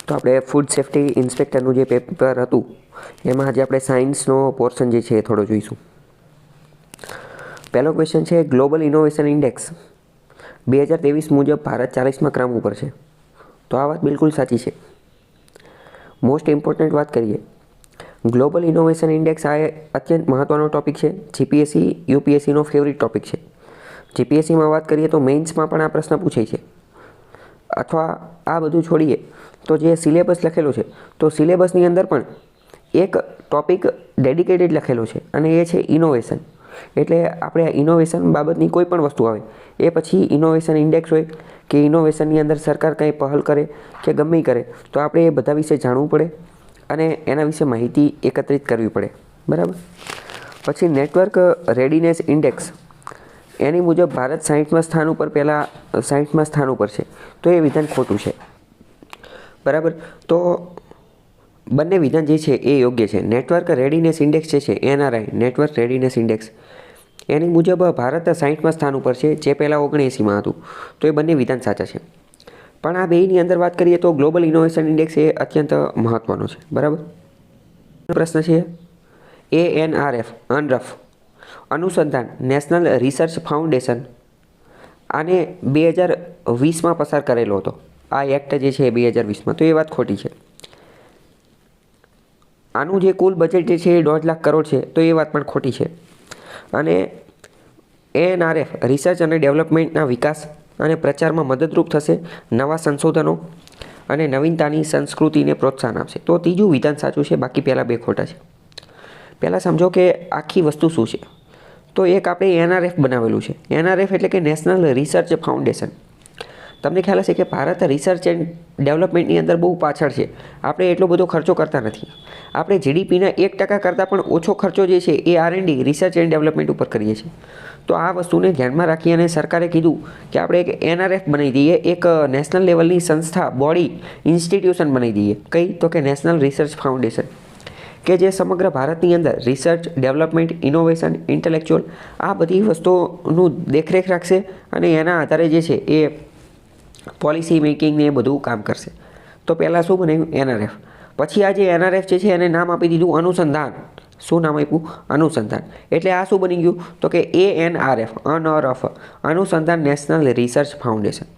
તો આપણે food safety ઇન્સ્પેક્ટરનું જે પેપર હતું એમાં આજે આપણે સાયન્સનો પોર્શન જે છે એ થોડો જોઈશું. પહેલો ક્વેશ્ચન છે ગ્લોબલ ઇનોવેશન ઇન્ડેક્સ 2023 મુજબ ભારત 40મા ક્રમ ઉપર છે. તો આ વાત બિલકુલ સાચી છે. મોસ્ટ ઇમ્પોર્ટન્ટ વાત કરીએ, ગ્લોબલ ઇનોવેશન ઇન્ડેક્સ આ અત્યંત મહત્ત્વનો ટૉપિક છે. જીપીએસસી યુપીએસસીનો ફેવરિટ ટૉપિક છે. જીપીએસસીમાં વાત કરીએ તો મેઇન્સમાં પણ આ પ્રશ્ન પૂછાય છે. અથવા આ બધું છોડીએ તો જે સિલેબસ લખેલો છે તો સિલેબસની અંદર પણ એક ટૉપિક ડેડિકેટેડ લખેલો છે અને એ છે ઇનોવેશન. એટલે આપણે ઇનોવેશન બાબતની કોઈ પણ વસ્તુ આવે એ પછી ઇનોવેશન ઇન્ડેક્સ હોય કે ઇનોવેશનની અંદર સરકાર કંઈ પહેલ કરે કે ગમે કરે તો આપણે એ બધા વિશે જાણવું પડે અને એના વિશે માહિતી એકત્રિત કરવી પડે. બરાબર. પછી નેટવર્ક રેડીનેસ ઇન્ડેક્સ એની મુજબ ભારત 60મા સ્થાન ઉપર પહેલાં 60મા સ્થાન ઉપર છે. તો એ વિધાન ખોટું છે. બરાબર. તો બંને વિધાન જે છે એ યોગ્ય છે. નેટવર્ક રેડીનેસ ઇન્ડેક્સ જે છે એનઆરઆઈ નેટવર્ક રેડીનેસ ઇન્ડેક્સ એની મુજબ ભારત 60મા સ્થાન ઉપર છે, જે પહેલાં 79માં હતું. તો એ બંને વિધાન સાચા છે. પણ આ બેની અંદર વાત કરીએ તો ગ્લોબલ ઇનોવેશન ઇન્ડેક્સ એ અત્યંત મહત્ત્વનો છે. બરાબર. પ્રશ્ન છે ANRF અનરફ અનુસંધાન નેશનલ રિસર્ચ ફાઉન્ડેશન આને 2020માં પસાર કરેલો હતો. આ એક્ટ જે છે 2020માં. તો એ વાત ખોટી છે. આનું જે કુલ બજેટ જે છે એ 1.5 લાખ કરોડ છે. તો એ વાત પણ ખોટી છે. અને ANRF રિસર્ચ અને ડેવલપમેન્ટના વિકાસ અને પ્રચારમાં મદદરૂપ થશે, નવા સંશોધનો અને નવીનતાની સંસ્કૃતિને પ્રોત્સાહન આપશે. તો ત્રીજું વિધાન સાચું છે, બાકી પહેલાં બે ખોટા છે. પહેલાં સમજો કે આખી વસ્તુ શું છે. તો એક આપણે NRF બનાવેલું છે. NRF એટલે કે નેશનલ રિસર્ચ ફાઉન્ડેશન. તમને ખ્યાલ હશે કે ભારત રિસર્ચ એન્ડ ડેવલપમેન્ટની અંદર બહુ પાછળ છે. આપણે એટલો બધો ખર્ચો કરતા નથી. આપણે જીડીપીના 1% કરતાં પણ ઓછો ખર્ચો જે છે એ R&D રિસર્ચ એન્ડ ડેવલપમેન્ટ ઉપર કરીએ છીએ. તો આ વસ્તુને ધ્યાનમાં રાખી અને સરકારે કીધું કે આપણે એક NRF બનાવી દઈએ, એક નેશનલ લેવલની સંસ્થા, બોડી, ઇન્સ્ટિટ્યુશન બનાવી દઈએ. કઈ? તો કે નેશનલ રિસર્ચ ફાઉન્ડેશન, કે જે સમગ્ર ભારતની અંદર રિસર્ચ, ડેવલપમેન્ટ, ઇનોવેશન, ઇન્ટેલેક્ચુઅલ આ બધી વસ્તુઓનું દેખરેખ રાખશે અને એના આધારે જે છે એ પોલિસી મેકિંગને એ બધું કામ કરશે. તો પહેલાં શું બનાવ્યું? NRF. પછી આ જે NRF જે છે એને નામ આપી દીધું અનુસંધાન. શું નામ આપ્યું? અનુસંધાન. એટલે આ શું બની ગયું? તો કે ANRF અનરફ અનુસંધાન નેશનલ રિસર્ચ ફાઉન્ડેશન.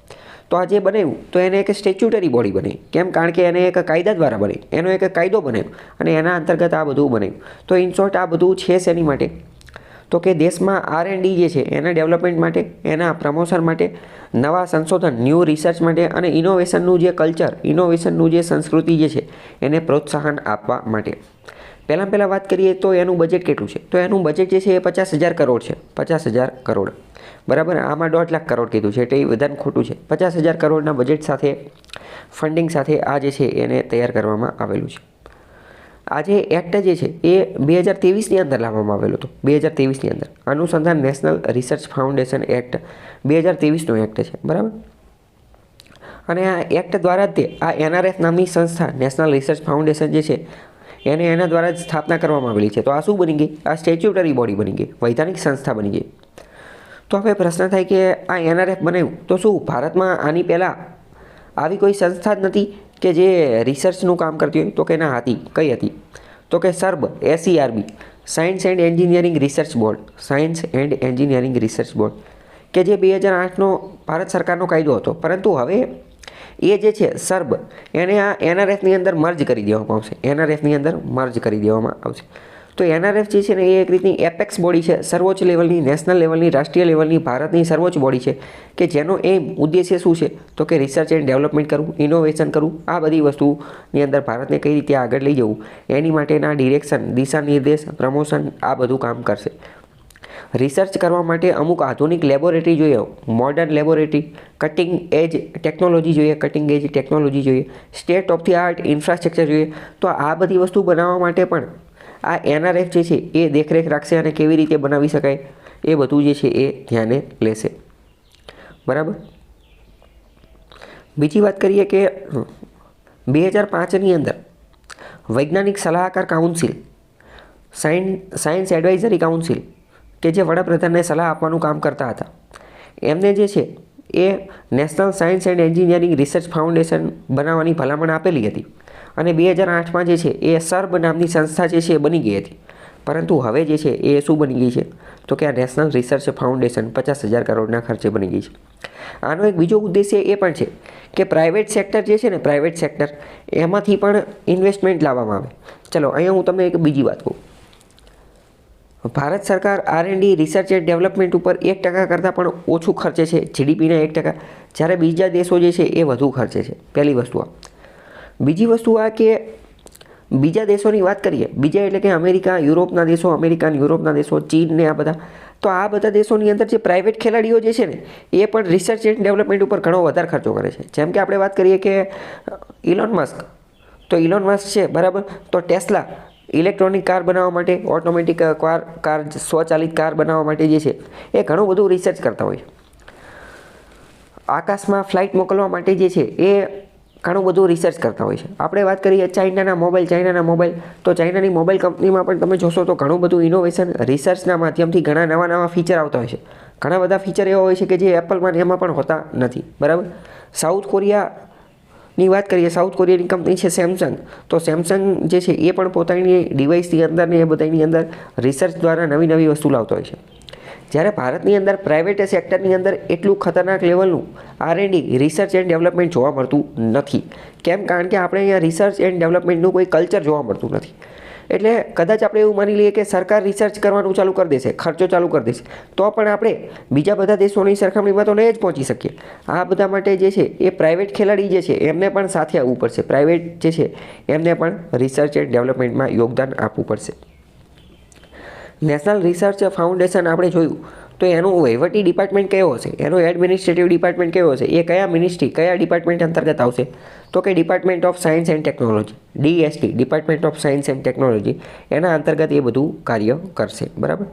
તો આ જે બનાવ્યું તો એને એક સ્ટેચ્યુટરી બોડી બનાવી. કેમ? કારણ કે એને એક કાયદા દ્વારા બનાવી, એનો એક કાયદો બનાવ્યો અને એના અંતર્ગત આ બધું બનાવ્યું. તો ઇન શોર્ટ આ બધું છે શેની માટે? તો કે દેશમાં R&D જે છે એના ડેવલપમેન્ટ માટે, એના પ્રમોશન માટે, નવા સંશોધન, ન્યૂ રિસર્ચ માટે અને ઇનોવેશનનું જે કલ્ચર, ઇનોવેશનનું જે સંસ્કૃતિ જે છે એને પ્રોત્સાહન આપવા માટે. પહેલાં વાત કરીએ તો એનું બજેટ કેટલું છે? તો એનું બજેટ જે છે એ 50,000 કરોડ છે. 50,000 કરોડ. બરાબર. આમાં 1.5 લાખ કરોડ કીધું છે એટલે એ વિધાન ખોટું છે. 50,000 કરોડના બજેટ સાથે, ફંડિંગ સાથે આ જે છે એને તૈયાર કરવામાં આવેલું છે. આ જે એક્ટ જે છે એ 2023ની અંદર લાવવામાં આવેલો હતો. 2023ની અંદર અનુસંધાન નેશનલ રિસર્ચ ફાઉન્ડેશન એક્ટ 2023નો એક્ટ છે. બરાબર. અને આ એક્ટ દ્વારા જ તે આ NRF નામની સંસ્થા નેશનલ રિસર્ચ ફાઉન્ડેશન જે છે એને એના દ્વારા જ સ્થાપના કરવામાં આવેલી છે. તો આ શું બની ગઈ? આ સ્ટેચ્યુટરી બોડી બની ગઈ, વૈધાનિક સંસ્થા બની ગઈ. તો હવે પ્રશ્ન થાય કે આ NRF બનાવ્યું તો શું ભારતમાં આની પહેલાં આવી કોઈ સંસ્થા જ નથી કે જે રિસર્ચનું કામ કરતી હોય? તો કે ના હતી. કઈ હતી? તો કે SERB science and engineering research board. Science and engineering research board કે જે 2008નો ભારત સરકારનો કાયદો હતો. પરંતુ હવે એ જે છે SERB એને આ NRFની અંદર મર્જ કરી દેવામાં આવશે. NRFની અંદર મર્જ કરી દેવામાં આવશે. તો NRF જે છે ને એ એક રીતની એપેક્સ બોડી છે, સર્વોચ્ચ લેવલની, નેશનલ લેવલની, રાષ્ટ્રીય લેવલની, ભારતની સર્વોચ્ચ બોડી છે કે જેનો ઉદ્દેશ્ય શું છે? તો કે રિસર્ચ એન્ડ ડેવલપમેન્ટ કરવું, ઇનોવેશન કરવું, આ બધી વસ્તુની અંદર ભારતને કઈ રીતે આગળ લઈ જવું એની માટેના ડિરેક્શન, દિશા નિર્દેશ, પ્રમોશન આ બધું કામ કરશે. રિસર્ચ કરવા માટે અમુક આધુનિક લેબોરેટરી જોઈએ, modern laboratory, cutting edge technology જોઈએ, state of the art infrastructure જોઈએ. તો આ બધી વસ્તુ બનાવવા માટે પણ આ NRF જે છે એ દેખરેખ રાખશે અને કેવી રીતે બનાવી શકાય એ બધું જે છે એ ધ્યાને લેશે. બરાબર. બીજી વાત કરીએ કે 2005ની અંદર વૈજ્ઞાનિક સલાહકાર કાઉન્સિલ, સાયન્સ એડવાઇઝરી કાઉન્સિલ કે જે વડાપ્રધાનને સલાહ આપવાનું કામ કરતા હતા, એમને જે છે એ national science and engineering research foundation બનાવવાની ભલામણ આપેલી હતી અને 2008માં જે છે એ સર્બ નામની સંસ્થા જે છે એ બની ગઈ હતી. પરંતુ હવે જે છે એ શું બની ગઈ છે તો કે આ નેશનલ રિસર્ચ ફાઉન્ડેશન 50,000 કરોડના ખર્ચે બની ગઈ છે. આનો એક બીજો ઉદ્દેશ્ય એ પણ છે કે પ્રાઇવેટ સેક્ટર જે છે ને, પ્રાઇવેટ સેક્ટર એમાંથી પણ ઇન્વેસ્ટમેન્ટ લાવવામાં આવે. ચલો અહીંયા હું તમને એક બીજી વાત કહું. ભારત સરકાર R&D રિસર્ચ એન્ડ ડેવલપમેન્ટ ઉપર 1% કરતાં પણ ઓછું ખર્ચે છે, GDPના 1%, જ્યારે બીજા દેશો જે છે એ વધુ ખર્ચે છે. પહેલી વસ્તુ આ. બીજી વસ્તુ આ કે બીજા દેશોની વાત કરીએ, બીજા એટલે કે અમેરિકા, યુરોપના દેશો, અમેરિકા અને યુરોપના દેશો, ચીન ને આ બધા, તો આ બધા દેશોની અંદર જે પ્રાઇવેટ ખેલાડીઓ જે છે ને એ પણ રિસર્ચ એન્ડ ડેવલપમેન્ટ ઉપર ઘણો વધારે ખર્ચો કરે છે. જેમ કે આપણે વાત કરીએ કે ઇલોન મસ્ક, તો ઇલોન મસ્ક છે બરાબર, તો ટેસ્લા ઇલેક્ટ્રોનિક કાર બનાવવા માટે, ઓટોમેટિક કાર સ્વચાલિત કાર બનાવવા માટે જે છે એ ઘણું બધું રિસર્ચ કરતા હોય. આકાશમાં ફ્લાઇટ મોકલવા માટે જે છે એ ઘણું બધું રિસર્ચ કરતા હોય છે. આપણે વાત કરીએ ચાઇનાના મોબાઈલ, તો ચાઇનાની મોબાઈલ કંપનીમાં પણ તમે જોશો તો ઘણું બધું ઇનોવેશન રિસર્ચના માધ્યમથી ઘણા નવા ફીચર આવતા હોય છે. ઘણા બધા ફીચર એવા હોય છે કે જે એપલમાં ને એમાં પણ હોતા નથી, બરાબર. સાઉથ કોરિયાની વાત કરીએ, સાઉથ કોરિયાની કંપની છે સેમસંગ, તો સેમસંગ જે છે એ પણ પોતાની ડિવાઇસની અંદર ને એ બધાની અંદર રિસર્ચ દ્વારા નવી વસ્તુ લાવતો હોય છે. જ્યારે ભારતની અંદર પ્રાઇવેટ સેક્ટરની અંદર એટલું ખતરનાક લેવલનું R&D રિસર્ચ એન્ડ ડેવલપમેન્ટ જોવા મળતું નથી. કેમ? કારણ કે આપણે અહીંયા રિસર્ચ એન્ડ ડેવલપમેન્ટનું કોઈ કલ્ચર જોવા મળતું નથી. એટલે કદાચ આપણે એવું માની લઈએ કે સરકાર રિસર્ચ કરવાનું ચાલુ કરી દેશે, ખર્ચો ચાલુ કરી દેશે, તો પણ આપણે બીજા બધા દેશોની સરખામણીમાં તો નહીં જ પહોંચી શકીએ. આ બધા માટે જે છે એ પ્રાઇવેટ ખેલાડી જે છે એમને પણ સાથે આવવું પડશે. પ્રાઇવેટ જે છે એમને પણ રિસર્ચ એન્ડ ડેવલપમેન્ટમાં યોગદાન આપવું પડશે. નેશનલ રિસર્ચ ફાઉન્ડેશન આપણે જોયું તો એનું વહીવટી ડિપાર્ટમેન્ટ કયો હશે, એનો એડમિનિસ્ટ્રેટિવ ડિપાર્ટમેન્ટ કયો હશે, એ કયા મિનિસ્ટ્રી, કયા ડિપાર્ટમેન્ટ અંતર્ગત આવશે, તો કે department of science and technology, DST, department of science and technology, એના અંતર્ગત એ બધું કાર્ય કરશે, બરાબર.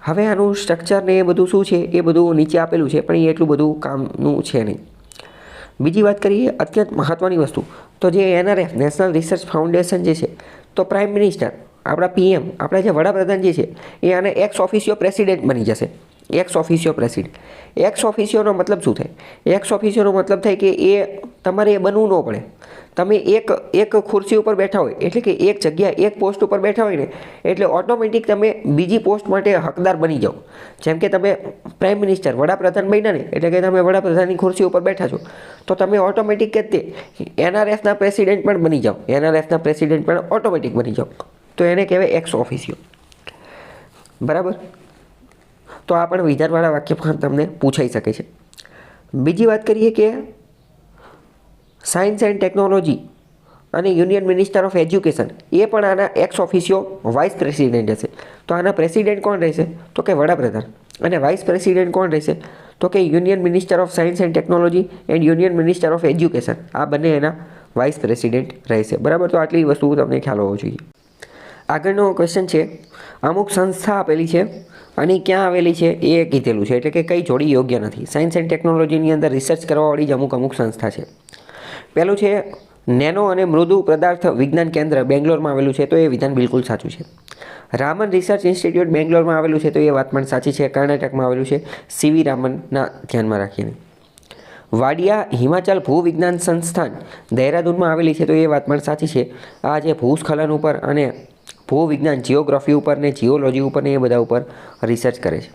હવે આનું સ્ટ્રક્ચર ને એ બધું શું છે એ બધું નીચે આપેલું છે, પણ એ એટલું બધું કામનું છે નહીં. બીજી વાત કરીએ અત્યંત મહત્ત્વની વસ્તુ, તો જે NRF નેશનલ રિસર્ચ ફાઉન્ડેશન જે છે, તો પ્રાઇમ મિનિસ્ટર, આપણા PM, આપણા જે વડાપ્રધાન જે છે એ આને એક્સ ઓફિસિયો પ્રેસિડેન્ટ બની જશે. X ઓફિસિયો president. એક્સ ઓફિસિયોનો મતલબ શું થાય? એક્સ ઓફિસિયોનો મતલબ થાય કે એ તમારે એ બનવું ન પડે. તમે એક ખુરશી ઉપર બેઠા હોય, એટલે કે એક જગ્યા, એક પોસ્ટ ઉપર બેઠા હોય ને, એટલે ઓટોમેટિક તમે બીજી પોસ્ટ માટે હકદાર બની જાઓ. જેમ કે તમે પ્રાઇમ મિનિસ્ટર, વડાપ્રધાન બન્યા ને, એટલે કે તમે વડાપ્રધાનની ખુરશી ઉપર બેઠા છો, તો તમે ઓટોમેટિક કે તે NRFના પ્રેસિડેન્ટ પણ બની જાઓ. NRFના પ્રેસિડેન્ટ પણ ઓટોમેટિક બની જાઓ. તો એને કહેવાય એક્સ ઓફિસિયો, બરાબર. તો આ પણ વિધાનવાળા વાક્ય પણ તમને પૂછાઈ શકે છે. બીજી વાત કરીએ કે સાયન્સ એન્ડ ટેકનોલોજી અને યુનિયન મિનિસ્ટર ઓફ એજ્યુકેશન, એ પણ આના એક્સ ઓફિસિયો વાઇસ પ્રેસિડેન્ટ હશે. તો આના પ્રેસિડેન્ટ કોણ રહેશે? તો કે વડાપ્રધાન. અને વાઇસ પ્રેસિડેન્ટ કોણ રહેશે? તો કે union minister of science and technology and union minister of education. આ બંને એના વાઇસ પ્રેસિડેન્ટ રહેશે, બરાબર. તો આટલી વસ્તુ તમને ખ્યાલ હોવો જોઈએ. આગળનો ક્વેશ્ચન છે, અમુક સંસ્થા આપેલી છે અને ક્યાં આવેલી છે એ કીધેલું છે, એટલે કે કઈ જોડી યોગ્ય નથી. સાયન્સ એન્ડ ટેકનોલોજીની અંદર રિસર્ચ કરવાવાળી જ અમુક સંસ્થા છે. પહેલું છે નેનો અને મૃદુ પદાર્થ વિજ્ઞાન કેન્દ્ર, બેંગ્લોરમાં આવેલું છે, તો એ વિધાન બિલકુલ સાચું છે. રામન રિસર્ચ ઇન્સ્ટિટ્યૂટ બેંગ્લોરમાં આવેલું છે, તો એ વાત પણ સાચી છે. કર્ણાટકમાં આવેલું છે, CV રામનના ધ્યાનમાં રાખીને. વાડિયા હિમાચલ ભૂવિજ્ઞાન સંસ્થાન દહેરાદૂનમાં આવેલી છે, તો એ વાત પણ સાચી છે. આ જે ભૂસ્ખલન ઉપર અને ભૂવિજ્ઞાન, જીઓગ્રાફી ઉપર ને જીઓલોજી ઉપર ને એ બધા ઉપર રિસર્ચ કરે છે.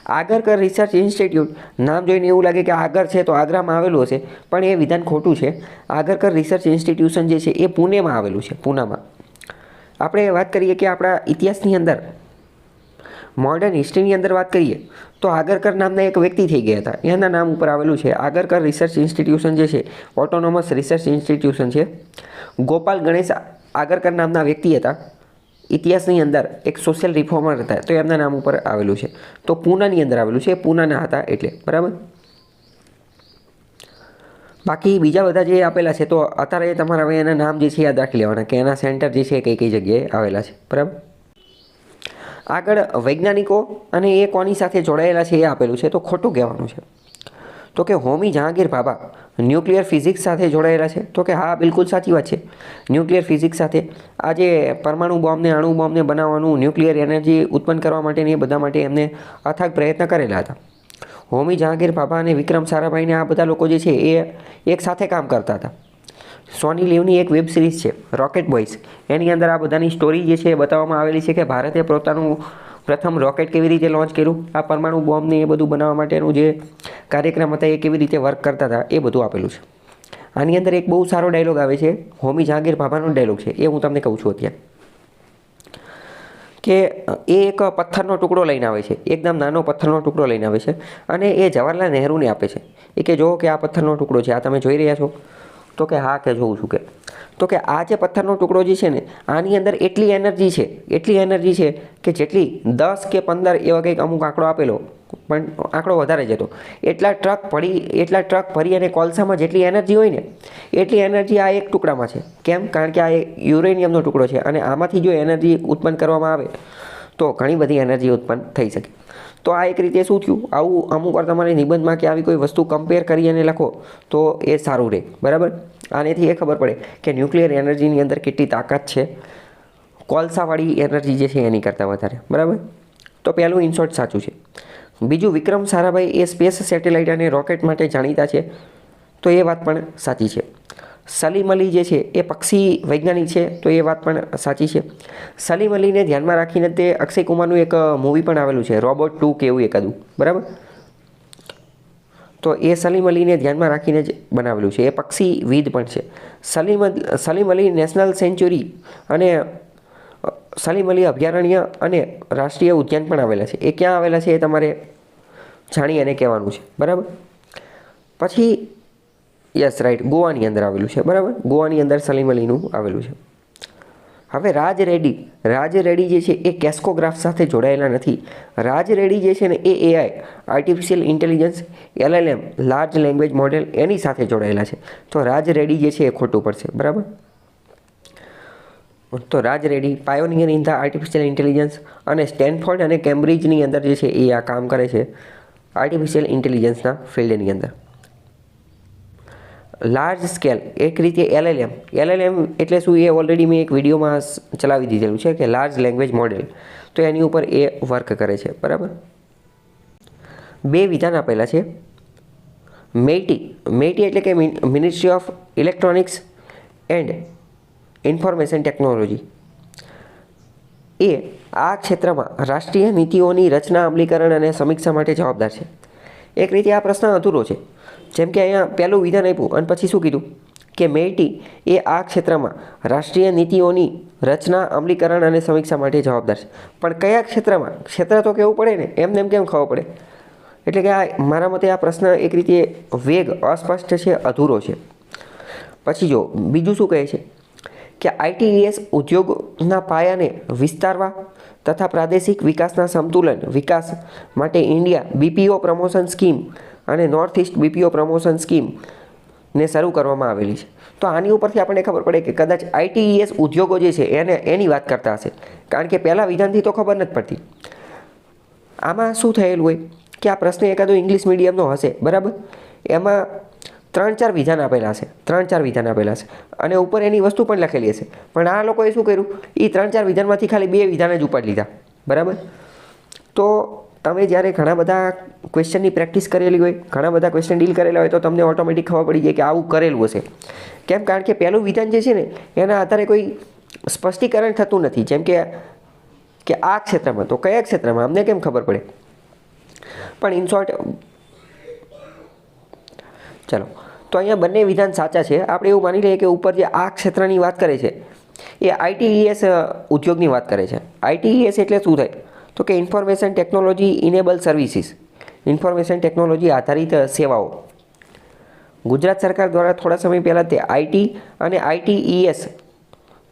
આગરકર રિસર્ચ ઇન્સ્ટિટ્યૂટ, નામ જોઈને એવું લાગે કે આગળ છે તો આગ્રામાં આવેલું હશે, પણ એ વિધાન ખોટું છે. આગરકર રિસર્ચ ઇન્સ્ટિટ્યુશન જે છે એ પુણેમાં આવેલું છે, પૂનામાં. આપણે વાત કરીએ કે આપણા ઇતિહાસની અંદર, મોડર્ન હિસ્ટ્રીની અંદર વાત કરીએ તો આગરકર નામના એક વ્યક્તિ થઈ ગયા હતા, એના નામ ઉપર આવેલું છે. આગરકર રિસર્ચ ઇન્સ્ટિટ્યુશન જે છે ઓટોનોમસ રિસર્ચ ઇન્સ્ટિટ્યુશન છે. ગોપાલ ગણેશ આગરકર નામના વ્યક્તિ હતા, ઇતિહાસની અંદર એક સોશિયલ રિફોર્મર હતા, તો એમના નામ ઉપર આવેલું છે. તો પૂનાની અંદર આવેલું છે, પૂનાના હતા એટલે, બરાબર. બાકી બીજા બધા જે આપેલા છે તો અત્યારે તમારે હવે એના નામ જે છે યાદ રાખી લેવાના કે એના સેન્ટર જે છે કઈ જગ્યાએ આવેલા છે, બરાબર. આગળ વૈજ્ઞાનિકો અને એ કોની સાથે જોડાયેલા છે એ આપેલું છે, તો ખોટું કહેવાનું છે. તો કે હોમી જહાંગીર ભાભા ન્યુક્લિયર ફિઝિક્સ સાથે જોડાયેલા છે, તો કે હા, બિલકુલ સાચી વાત છે. ન્યુક્લિયર ફિઝિક્સ સાથે આ જે પરમાણુ બોમ્બને, અણુ બોમ્બને બનાવવાનું, ન્યુક્લિયર એનર્જી ઉત્પન્ન કરવા માટેની એ બધા માટે એમને અથાગ પ્રયત્ન કરેલા હતા. હોમી જહાંગીર ભાભા અને વિક્રમ સારાભાઈને આ બધા લોકો જે છે એ એક સાથે કામ કરતા હતા. સોની લીવની એક વેબ સિરીઝ છે રોકેટ બોયઝ, એની અંદર આ બધાની સ્ટોરી જે છે એ બતાવવામાં આવેલી છે કે ભારતે પોતાનું પ્રથમ રોકેટ કેવી રીતે લોન્ચ કર્યું, આ પરમાણુ બોમ્બને એ બધું બનાવવા માટેનું જે કાર્યક્રમ હતા એ કેવી રીતે વર્ક કરતા હતા એ બધું આપેલું છે. આની અંદર એક બહુ સારો ડાયલોગ આવે છે, હોમી જહાંગીર ભાભાનો ડાયલોગ છે, એ હું તમને કહું છું અત્યારે, કે એ એક પથ્થરનો ટુકડો લઈને આવે છે, એકદમ નાનો પથ્થરનો ટુકડો લઈને આવે છે અને એ જવાહરલાલ નહેરુને આપે છે. એ કે જો કે આ પથ્થરનો ટુકડો છે, આ તમે જોઈ રહ્યા છો? તો કે હા કે જોઉં છું. કે તો કે આ જે પથ્થરનો ટુકડો જે છે ને આની અંદર એટલી એનર્જી છે કે જેટલી 10 કે 15 એવા કંઈક અમુક આંકડો આપેલો, પણ આંકડો વધારે જ હતો, એટલા ટ્રક ભરી અને કોલસામાં જેટલી એનર્જી હોય ને એટલી એનર્જી આ એક ટુકડામાં છે. કેમ? કારણ કે આ યુરેનિયમનો ટુકડો છે અને આમાંથી જો એનર્જી ઉત્પન્ન કરવામાં આવે તો ઘણી બધી એનર્જી ઉત્પન્ન થઈ શકે. તો આ એક રીતે શું થયું, આવું અમુક વાર તમારે નિબંધમાં કે આવી કોઈ વસ્તુ કમ્પેર કરી અને લખો તો એ સારું રહે. બરાબર? આનેથી એ ખબર પડે કે ન્યુક્લિયર એનર્જીની અંદર કેટલી તાકાત છે કોલસાવાળી એનર્જી જે છે એની કરતાં વધારે. બરાબર? તો પહેલું ઇનશોર્ટ સાચું છે. બીજું, વિક્રમ સારાભાઈ એ સ્પેસ સેટેલાઇટ અને રોકેટ માટે જાણીતા છે, તો એ વાત પણ સાચી છે. સલીમ અલી જે છે એ પક્ષી વૈજ્ઞાનિક છે, તો એ વાત પણ સાચી છે. સલીમ અલીને ધ્યાનમાં રાખીને તે અક્ષય કુમારનું એક મૂવી પણ આવેલું છે, રોબોટ 2 કે એવું એકાદું. બરાબર? તો એ સલીમ અલીને ધ્યાનમાં રાખીને જ બનાવેલું છે, એ પક્ષીવિદ પણ છે. સલીમ અલી નેશનલ સેન્ચ્યુરી અને સલીમ અલી અભયારણ્ય અને રાષ્ટ્રીય ઉદ્યાન પણ આવેલા છે. એ ક્યાં આવેલા છે એ તમારે જાણી અને કહેવાનું છે. બરાબર? પછી યસ રાઈટ, ગોવાની અંદર આવેલું છે. બરાબર? ગોવાની અંદર સલીમ અલીનું આવેલું છે. હવે રાજ રેડ્ડી જે છે એ કેસ્કોગ્રાફ સાથે જોડાયેલા નથી. રાજ રેડ્ડી જે છે ને એ AI, artificial intelligence, LLM, large language model એની સાથે જોડાયેલા છે. તો રાજ રેડ્ડી જે છે એ ખોટું પડશે. બરાબર? તો Raj Reddy pioneer in the artificial intelligence અને સ્ટેનફોર્ડ અને કેમ્બ્રિજની અંદર જે છે એ આ કામ કરે છે આર્ટિફિશિયલ ઇન્ટેલિજન્સના ફિલ્ડની અંદર. લાર્જ સ્કેલ એક રીતે LLM એટલે શું એ ઓલરેડી મેં એક વિડીયોમાં ચલાવી દીધેલું છે કે લાર્જ લેંગ્વેજ મોડેલ, તો એની ઉપર એ વર્ક કરે છે. બરાબર? 2 વિધાન આપેલા છે. મેઇટી એટલે કે ministry of electronics and information technology, એ આ ક્ષેત્રમાં રાષ્ટ્રીય નીતિઓની રચના, અમલીકરણ અને સમીક્ષા માટે જવાબદાર છે. એક રીતે આ પ્રશ્ન અધૂરો છે. જેમ કે અહીંયા પહેલું વિધાન આપ્યું અને પછી શું કીધું કે મેઇટી એ આ ક્ષેત્રમાં રાષ્ટ્રીય નીતિઓની રચના, અમલીકરણ અને સમીક્ષા માટે જવાબદાર છે. પણ કયા ક્ષેત્રમાં? ક્ષેત્ર તો કહેવું પડે ને, એમ કેમ ખબર પડે? એટલે કે આ મારા મતે આ પ્રશ્ન એક રીતે વેગ, અસ્પષ્ટ છે, અધૂરો છે. પછી જો બીજું શું કહે છે કે ITES ઉદ્યોગના પાયાને વિસ્તારવા તથા પ્રાદેશિક વિકાસના સમતુલન વિકાસ માટે ઇન્ડિયા BPO પ્રમોશન સ્કીમ અને નોર્થ ઇસ્ટ BPO પ્રમોશન સ્કીમને શરૂ કરવામાં આવેલી છે. તો આની ઉપરથી આપણને ખબર પડે કે કદાચ ITES ઉદ્યોગો જે છે એની વાત કરતા હશે, કારણ કે પહેલાં વિધાનથી તો ખબર નથી પડતી. આમાં શું થયેલું હોય કે આ પ્રશ્ન એકાદો ઇંગ્લિશ મીડિયમનો હશે. બરાબર? એમાં 3-4 વિધાન આપેલા છે અને ઉપર એની વસ્તુ પણ લખેલી હશે. પણ આ લોકોએ શું કર્યું, એ 3-4 વિધાનમાંથી ખાલી 2 વિધાન જ ઉપાડી લીધા. બરાબર? તો તમે જ્યારે ઘણા બધા ક્વેશ્ચનની પ્રેક્ટિસ કરેલી હોય, ઘણા બધા ક્વેશ્ચન ડીલ કરેલા હોય, તો તમને ઓટોમેટિક ખબર પડી જાય કે આવું કરેલું હશે. કેમ? કારણ કે પહેલું વિધાન જે છે ને એના આધારે કોઈ સ્પષ્ટીકરણ થતું નથી. જેમ કે આ ક્ષેત્રમાં, તો કયા ક્ષેત્રમાં અમને કેમ ખબર પડે? પણ ઇન શોર્ટ, ચલો, તો અહીંયા બંને વિધાન સાચા છે. આપણે એવું માની લઈએ કે ઉપર જે આ ક્ષેત્રની વાત કરે છે એ ITES ઉદ્યોગની વાત કરે છે. ITES એટલે શું થાય? તો કે information technology enable services, information technology આધારિત સેવાઓ. ગુજરાત સરકાર દ્વારા થોડા સમય પહેલાં તે IT અને ITES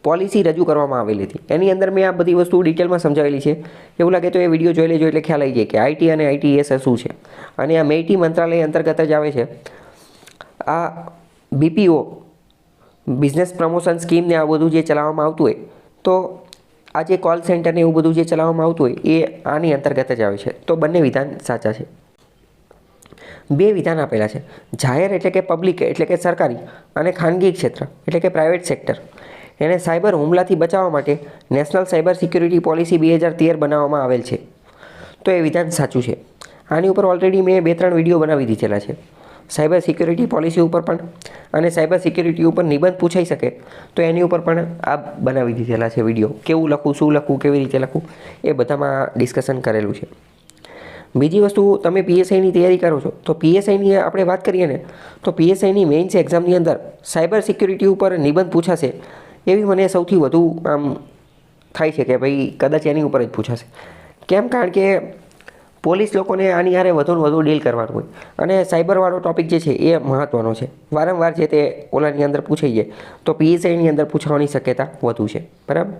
પોલિસી રજૂ કરવામાં આવેલી હતી. એની અંદર મેં આ બધી વસ્તુ ડિટેલમાં સમજાવેલી છે. એવું લાગે તો એ વિડીયો જોઈ લેજો એટલે ખ્યાલ આવી જાય કે IT અને ITES શું છે. અને આ મેઇટી મંત્રાલય અંતર્ગત જ આવે છે. આ BPO બિઝનેસ પ્રમોશન સ્કીમ ને આ બધું જે ચલાવવામાં આવતું હોય, તો આ જે કોલ સેન્ટર ને એવું બધું જે ચલાવવામાં આવતું હોય એ આની અંતર્ગત જ આવે છે. તો બંને વિધાન સાચા છે. 2 વિધાન આપેલા છે. જાહેર એટલે કે પબ્લિક એટલે કે સરકારી અને ખાનગી ક્ષેત્ર એટલે કે પ્રાઇવેટ સેક્ટર એને સાયબર હુમલાથી બચાવવા માટે નેશનલ સાયબર સિક્યુરિટી પોલિસી 2013 બનાવવામાં આવેલ છે. તો એ વિધાન સાચું છે. આની ઉપર ઓલરેડી મેં 2-3 વિડીયો બનાવી દીધેલા છે, સાયબર સિક્યુરિટી પોલિસી ઉપર પણ અને સાયબર સિક્યુરિટી ઉપર નિબંધ પૂછાઈ શકે તો એની ઉપર પણ આ બનાવી દીધેલા છે વિડીયો, કેવું લખવું, શું લખવું, કેવી રીતે લખવું, એ બધામાં ડિસ્કશન કરેલું છે. બીજી વસ્તુ, તમે પીએસઆઈની તૈયારી કરો છો તો પીએસઆઈની આપણે વાત કરીએ ને તો પીએસઆઈની મેઇન્સ એક્ઝામની અંદર સાયબર સિક્યુરિટી ઉપર નિબંધ પૂછાશે એવી મને સૌથી વધુ આમ થાય છે કે ભાઈ કદાચ એની ઉપર જ પૂછાશે. કેમ? કારણ કે પોલીસ લોકોને આની હારે વધુને વધુ ડીલ કરવાનું હોય અને સાયબરવાળો ટૉપિક જે છે એ મહત્ત્વનો છે. વારંવાર છે તે ઓલાની અંદર પૂછાઈ જાય તો પીએસઆઈની અંદર પૂછવાની શક્યતા વધુ છે. બરાબર.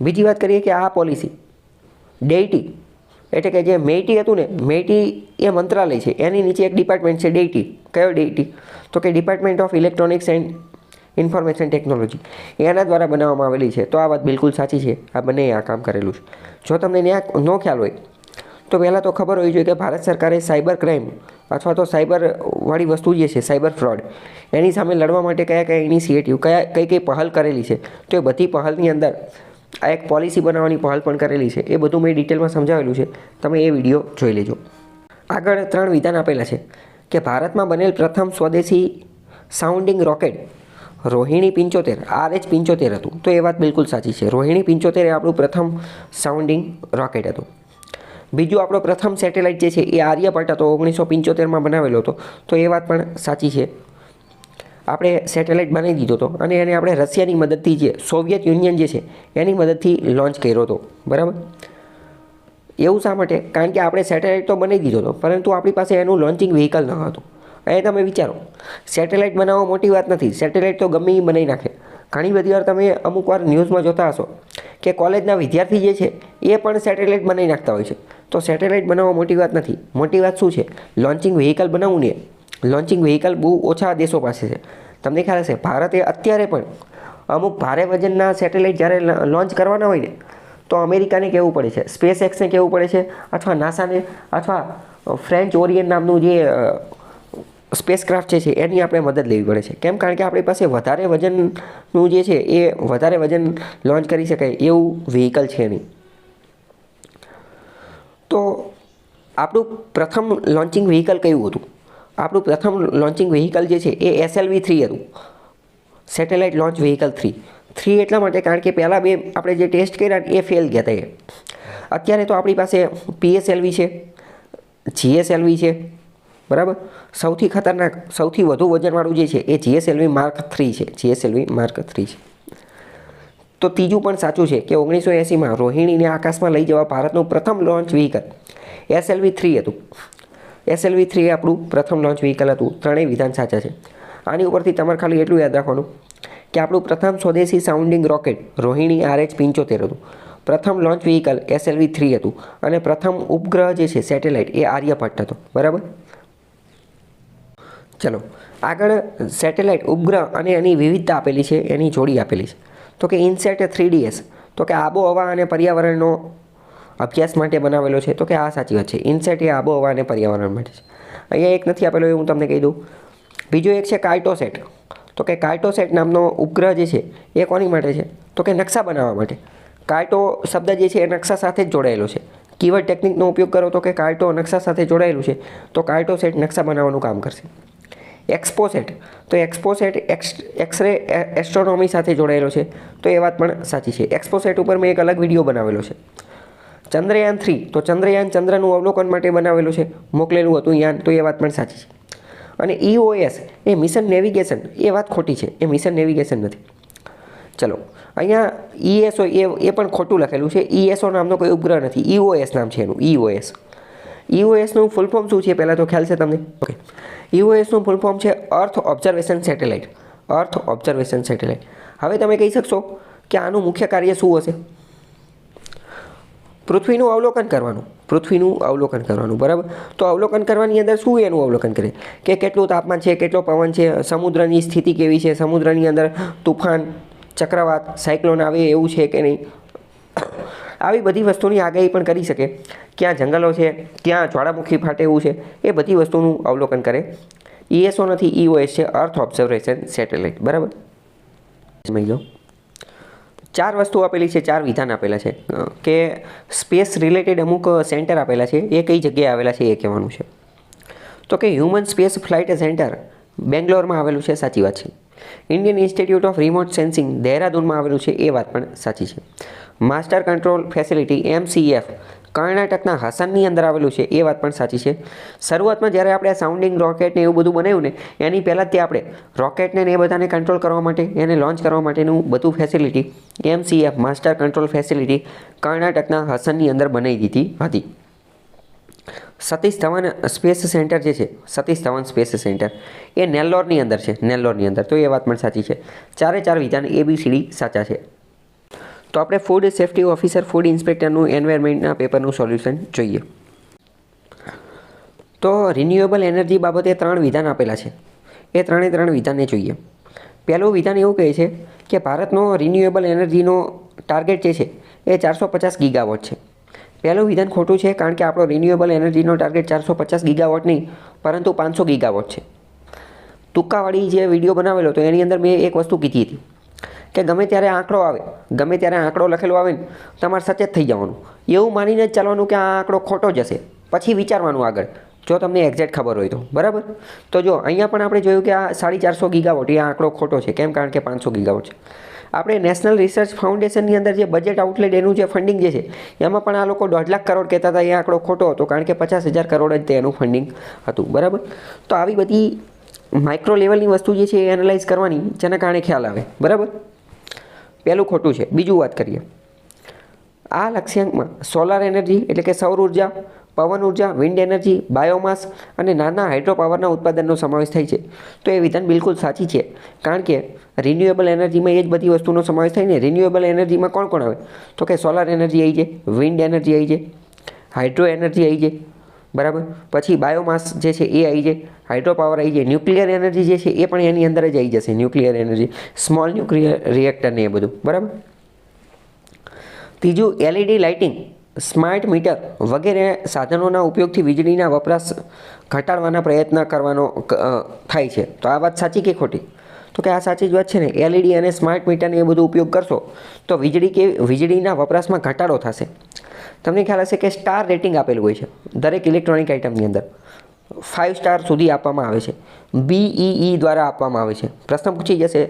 બીજી વાત કરીએ કે આ પોલિસી ડેઇટી એટલે કે જે મેઇટી હતું ને, મેઇટી એ મંત્રાલય છે, એની નીચે એક ડિપાર્ટમેન્ટ છે ડેઇટી. કયો ડેઇટી? તો કે department of electronics and information technology, એના દ્વારા બનાવવામાં આવેલી છે. તો આ વાત બિલકુલ સાચી છે, આ બંને આ કામ કરેલું છે. જો તમને ન ખ્યાલ હોય તો પહેલાં તો ખબર હોવી જોઈએ કે ભારત સરકારે સાયબર ક્રાઇમ અથવા તો સાયબરવાળી વસ્તુ જે છે સાયબર ફ્રોડ, એની સામે લડવા માટે કયા કયા ઇનિશિયેટિવ, કઈ પહલ કરેલી છે. તો એ બધી પહલની અંદર આ એક પોલિસી બનાવવાની પહલ પણ કરેલી છે. એ બધું મેં ડિટેલમાં સમજાવેલું છે, તમે એ વિડીયો જોઈ લેજો. આગળ 3 વિધાન આપેલા છે કે ભારતમાં બનેલ પ્રથમ સ્વદેશી સાઉન્ડિંગ રોકેટ રોહિણી 75 RH-75 હતું. તો એ વાત બિલકુલ સાચી છે. રોહિણી 75 એ આપણું પ્રથમ સાઉન્ડિંગ રોકેટ હતું. બીજું, આપણો પ્રથમ સેટેલાઇટ જે છે એ આર્યભટ્ટ હતો, 1975માં બનાવેલો હતો. તો એ વાત પણ સાચી છે. આપણે સેટેલાઇટ બનાવી દીધો હતો અને એને આપણે રશિયાની મદદથી, જે સોવિયત યુનિયન જે છે એની મદદથી લોન્ચ કર્યો હતો. બરાબર. એવું શા માટે? કારણ કે આપણે સેટેલાઇટ તો બનાવી દીધો હતો પરંતુ આપણી પાસે એનું લોન્ચિંગ વ્હીકલ ન હતું. એ તમે વિચારો, સેટેલાઇટ બનાવવા મોટી વાત નથી, સેટેલાઇટ તો ગમે એ બનાવી નાખે. ઘણી બધી વાર તમે અમુક વાર ન્યૂઝમાં જોતા હશો કે કોલેજના વિદ્યાર્થી જે છે એ પણ સેટેલાઇટ બનાવી નાખતા હોય છે. તો સેટેલાઇટ બનાવવા મોટી વાત નથી. મોટી વાત શું છે? લોન્ચિંગ વ્હીકલ બનાવવું ને. લોન્ચિંગ વ્હીકલ બહુ ઓછા દેશો પાસે છે. તમને ખ્યાલ હશે, ભારતે અત્યારે પણ અમુક ભારે વજનના સેટેલાઇટ જ્યારે લોન્ચ કરવાના હોય ને તો અમેરિકાને કહેવું પડે છે, સ્પેસ એક્સને કહેવું પડે છે, અથવા નાસાને, અથવા ફ્રેન્ચ ઓરિયન નામનું જે સ્પેસ ક્રાફ્ટ છે એની આપણે મદદ લેવી પડે છે. કેમ? કારણ કે આપણી પાસે વધારે વજનનું જે છે એ વધારે વજન લોન્ચ કરી શકાય એવું વ્હીકલ છે નહીં. તો આપણું પ્રથમ લોન્ચિંગ વ્હીકલ કયું હતું? આપણું પ્રથમ લોન્ચિંગ વ્હીકલ જે છે એ SLV-3 હતું, સેટેલાઇટ લોન્ચ વ્હીકલ 3 એટલા માટે કારણ કે પહેલાં 2 આપણે જે ટેસ્ટ કર્યા એ ફેલ ગયા હતા. અત્યારે તો આપણી પાસે PSLV છે, GSLV છે. બરાબર. સૌથી ખતરનાક, સૌથી વધુ વજનવાળું જે છે એ GSLV Mark 3 છે. GSLV Mark 3 છે. તો ત્રીજું પણ સાચું છે કે 1980માં રોહિણીને આકાશમાં લઈ જવા ભારતનું પ્રથમ લોન્ચ વ્હીકલ SLV-3 હતું. SLV-3 એ આપણું પ્રથમ લોન્ચ વ્હીકલ હતું. ત્રણેય વિધાન સાચા છે. આની ઉપરથી તમારે ખાલી એટલું યાદ રાખવાનું કે આપણું પ્રથમ સ્વદેશી સાઉન્ડિંગ રોકેટ રોહિણી RH-75 હતું. પ્રથમ લોન્ચ વ્હીકલ SLV-3 હતું અને પ્રથમ ઉપગ્રહ જે છે સેટેલાઇટ એ આર્યભટ્ટ હતો. બરાબર. ચલો આગળ, સેટેલાઇટ, ઉપગ્રહ અને એની વિવિધતા આપેલી છે, એની જોડી આપેલી છે. તો કે ઇનસેટ 3DS, તો કે આબોહવા અને પર્યાવરણનો અભ્યાસ માટે બનાવેલો છે. તો કે આ સાચી વાત છે. ઇનસેટ એ આબોહવા અને પર્યાવરણ માટે છે. અહીંયા એક નથી આપેલો, એ હું તમને કહી દઉં. બીજો એક છે કાર્ટોસેટ. તો કે કાર્ટોસેટ નામનો ઉપગ્રહ જે છે એ કોની માટે છે? તો કે નકશા બનાવવા માટે. કાર્ટો શબ્દ જે છે એ નકશા સાથે જ જોડાયેલો છે. કીવર્ડ ટેકનિકનો ઉપયોગ કરો તો કે કાર્ટો નકશા સાથે જોડાયેલું છે, તો કાર્ટોસેટ નકશા બનાવવાનું કામ કરશે. એક્સપોસેટ, તો એક્સપોસેટ એક્સરે એસ્ટ્રોનોમી સાથે જોડાયેલો છે. તો એ વાત પણ સાચી છે. એક્સપોસેટ ઉપર મેં એક અલગ વિડીયો બનાવેલો છે. ચંદ્રયાન-3, તો ચંદ્રયાન ચંદ્રનું અવલોકન માટે બનાવેલું છે, મોકલેલું હતું યાન. તો એ વાત પણ સાચી છે. અને EOS એ મિશન નેવિગેશન, એ વાત ખોટી છે, એ મિશન નેવિગેશન નથી. ચલો, અહીંયા ESO એ પણ ખોટું લખેલું છે. ESO નામનો કોઈ ઉપગ્રહ નથી, EOS નામ છે એનું, EOS. EOSનું ફૂલ ફોર્મ શું છે પહેલાં તો ખ્યાલ છે તમને? ઓકે, EOSનું ફૂલ ફોર્મ છે અર્થ ઓબ્ઝર્વેશન સેટેલાઇટ. અર્થ ઓબ્ઝર્વેશન સેટેલાઇટ. હવે તમે કહી શકશો કે આનું મુખ્ય કાર્ય શું હશે? પૃથ્વીનું અવલોકન કરવાનું. પૃથ્વીનું અવલોકન કરવાનું. બરાબર. તો અવલોકન કરવાની અંદર શું એનું અવલોકન કરે? કે કેટલું તાપમાન છે, કેટલો પવન છે, સમુદ્રની સ્થિતિ કેવી છે, સમુદ્રની અંદર તુફાન, ચક્રવાત, સાયક્લોન આવે એવું છે કે નહીં, આવી બધી વસ્તુની આગાહી પણ કરી શકે. ક્યાં જંગલો છે, ક્યાં જ્વાળામુખી ફાટે એવું છે, એ બધી વસ્તુનું અવલોકન કરે. ESO નથી, EOS છે, અર્થ ઓબ્ઝર્વેશન સેટેલાઇટ. બરાબર. સમજી લો. 4 વસ્તુ આપેલી છે, 4 વિધાન આપેલા છે કે સ્પેસ રિલેટેડ અમુક સેન્ટર આપેલા છે, એ કઈ જગ્યાએ આવેલા છે એ કહેવાનું છે. તો કે હ્યુમન સ્પેસ ફ્લાઇટ સેન્ટર બેંગ્લોરમાં આવેલું છે, સાચી વાત છે. Indian institute of remote sensing દહેરાદૂનમાં આવેલું છે, એ વાત પણ સાચી છે. માસ્ટર કંટ્રોલ ફેસિલિટી MCF કર્ણાટકના હસનની અંદર આવેલું છે, એ વાત પણ સાચી છે. શરૂઆતમાં જ્યારે આપણે સાઉન્ડિંગ રોકેટને એવું બધું બનાવ્યું ને એની પહેલાં જ તે આપણે રોકેટને એ બધાને કંટ્રોલ કરવા માટે, એને લોન્ચ કરવા માટેનું બધું facility MCF master control facility કર્ણાટકના હસનની અંદર બનાવી દીધી હતી. સતીશ ધવન સ્પેસ સેન્ટર જે છે, સતીશ ધવન સ્પેસ સેન્ટર એ નેલ્લોરની અંદર છે, નેલ્લોરની અંદર. તો એ વાત પણ સાચી છે. 4 વિધાન ABCD સાચા છે. તો આપણે ફૂડ સેફ્ટી ઓફિસર, ફૂડ ઇન્સ્પેક્ટરનું એન્વાયરમેન્ટના પેપરનું સોલ્યુશન જોઈએ. તો રિન્યુએબલ એનર્જી બાબતે 3 વિધાન આપેલા છે, એ 3 વિધાનને જોઈએ. પહેલું વિધાન એવું કહે છે કે ભારતનો રિન્યુએબલ એનર્જીનો ટાર્ગેટ જે છે એ 450 ગીગાવોટ છે. પહેલું વિધાન ખોટું છે, કારણ કે આપણો રિન્યુએબલ એનર્જીનો ટાર્ગેટ 450 ગીગાવોટ નહીં પરંતુ 500 ગીગાવોટ છે. ટૂંકાવાળી જે વિડીયો બનાવેલો તો એની અંદર મેં એક વસ્તુ કીધી હતી કે ગમે ત્યારે આંકડો આવે, ગમે ત્યારે આંકડો લખેલો આવે ને તમારે સચેત થઈ જવાનું, એવું માનીને જ ચાલવાનું કે આ આંકડો ખોટો જ હશે, પછી વિચારવાનું આગળ જો તમને એક્ઝેક્ટ ખબર હોય તો. બરાબર. તો જો અહીંયા પણ આપણે જોયું કે આ 450 ગીગાવોટ એ આંકડો ખોટો છે. કેમ? કારણ કે 500 ગીગાવોટ છે. આપણે નેશનલ રિસર્ચ ફાઉન્ડેશનની અંદર જે બજેટ આઉટલેટ એનું જે ફંડિંગ જે છે એમાં પણ આ લોકો 1.5 લાખ કરોડ કહેતા હતા, એ આંકડો ખોટો હતો, કારણ કે 50,000 કરોડ જ તેનું ફંડિંગ હતું. બરાબર. તો આવી બધી માઇક્રો લેવલની વસ્તુ જે છે એ એનાલાઇઝ કરવાની, જેના કારણે ખ્યાલ આવે. બરાબર. પહેલું ખોટું છે. બીજું વાત કરીએ. આ લક્ષ્યાંકમાં સોલાર એનર્જી એટલે કે સૌર ઉર્જા, પવન ઉર્જા, વિન્ડ એનર્જી, બાયોમાસ અને નાના હાઇડ્રો પાવરના ઉત્પાદનનો સમાવેશ થાય છે. તો એ વિધાન બિલકુલ સાચી છે, કારણ કે રિન્યુએબલ એનર્જીમાં એ જ બધી વસ્તુનો સમાવેશ થાય ને. રિન્યુએબલ એનર્જીમાં કોણ કોણ આવે? તો કે સોલાર એનર્જી આવી જાય, વિન્ડ એનર્જી આવી જાય, હાઇડ્રો એનર્જી આવી જાય. બરાબર. પછી બાયોમાસ જે છે એ આવી જાય, હાઇડ્રો પાવર આવી જાય, ન્યુક્લિયર એનર્જી જે છે એ પણ એની અંદર જ આવી જશે. Nuclear energy, small nuclear reactor ને એ બધું. બરાબર. ત્રીજું, LED લાઇટિંગ, સ્માર્ટ મીટર વગેરે સાધનોના ઉપયોગથી વીજળીના વપરાશ ઘટાડવાના પ્રયત્ન કરવાનો થાય છે. તો આ વાત સાચી કે ખોટી? તો કે આ સાચી જ વાત છે ને. LED અને સ્માર્ટ મીટરને એ બધો ઉપયોગ કરશો તો વીજળીના વપરાશમાં ઘટાડો થશે. તમને ખ્યાલ હશે કે સ્ટાર રેટિંગ આપેલું હોય છે દરેક ઇલેક્ટ્રોનિક આઇટમની અંદર. 5 સ્ટાર સુધી આપવામાં આવે છે, BEE દ્વારા આપવામાં આવે છે. પ્રશ્ન પૂછી જશે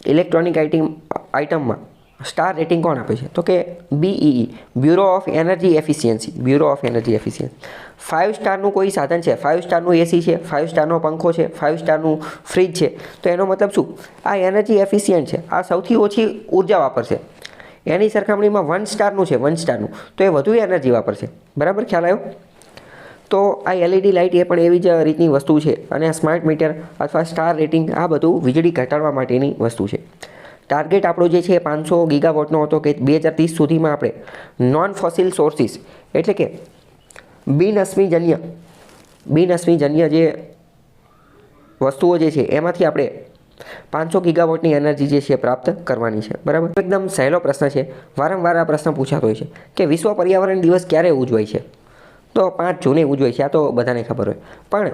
ઇલેક્ટ્રોનિક આઇટમમાં સ્ટાર રેટિંગ કોણ આપે છે? તો કે BEE, bureau of energy efficiency, bureau of energy efficiency. 5 સ્ટારનું કોઈ સાધન છે, 5 સ્ટારનું AC છે, 5 સ્ટારનો પંખો છે, 5 સ્ટારનું ફ્રીજ છે, તો એનો મતલબ શું? આ એનર્જી એફિશિયન્ટ છે, આ સૌથી ઓછી ઉર્જા વાપરશે. એની સરખામણીમાં 1 સ્ટારનું છે, 1 સ્ટારનું, તો એ વધુ એનર્જી વાપરશે. બરાબર. ખ્યાલ આવ્યો? તો આ LED લાઇટ એ પણ એવી જ રીતની વસ્તુ છે. અને આ સ્માર્ટ મીટર અથવા સ્ટાર રેટિંગ આ બધું વીજળી ઘટાડવા માટેની વસ્તુ છે. ટાર્ગેટ આપણો જે છે 500 ગીગાવોટનો હતો કે 2030 સુધીમાં આપણે નોન ફોસિલ સોર્સિસ એટલે કે બિનઅશ્મિજન્ય જે વસ્તુઓ જે છે એમાંથી આપણે 500 ગીગાવોટની એનર્જી જે છે પ્રાપ્ત કરવાની છે. બરાબર. એકદમ સહેલો પ્રશ્ન છે. વારંવાર આ પ્રશ્ન પૂછાતો હોય છે કે વિશ્વ પર્યાવરણ દિવસ ક્યારે ઉજવાય છે? તો 5 જૂને ઉજવાય છે. આ તો બધાને ખબર હોય, પણ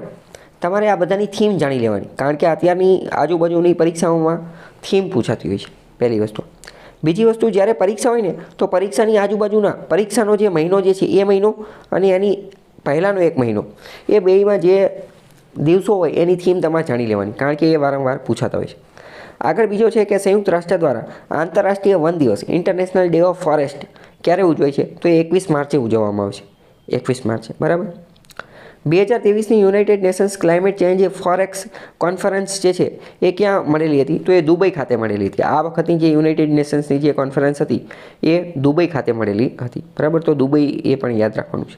તમારે આ બધાની થીમ જાણી લેવાની, કારણ કે અત્યારની આજુબાજુની પરીક્ષાઓમાં થીમ પૂછાતી હોય છે. પહેલી વસ્તુ. બીજી વસ્તુ, જ્યારે પરીક્ષા હોય ને તો પરીક્ષાની આજુબાજુના પરીક્ષાનો જે મહિનો જે છે એ મહિનો અને એની પહેલાંનો એક મહિનો, એ બેમાં જે દિવસો હોય એની થીમ તમારે જાણી લેવાની, કારણ કે એ વારંવાર પૂછાતા હોય છે. આગળ બીજો છે કે સંયુક્ત રાષ્ટ્ર દ્વારા આંતરરાષ્ટ્રીય વન દિવસ, ઇન્ટરનેશનલ ડે ઓફ ફોરેસ્ટ ક્યારે ઉજવાય છે? તો એ 21 માર્ચે ઉજવવામાં આવે છે. 21 માર્ચે. બરાબર. 2023ની United Nations climate change forex conference જે છે એ ક્યાં મળેલી હતી? તો એ દુબઈ ખાતે મળેલી હતી. આ વખતની જે યુનાઇટેડ નેશન્સની જે કોન્ફરન્સ હતી એ દુબઈ ખાતે મળેલી હતી. બરાબર. તો દુબઈ એ પણ યાદ રાખવાનું છે.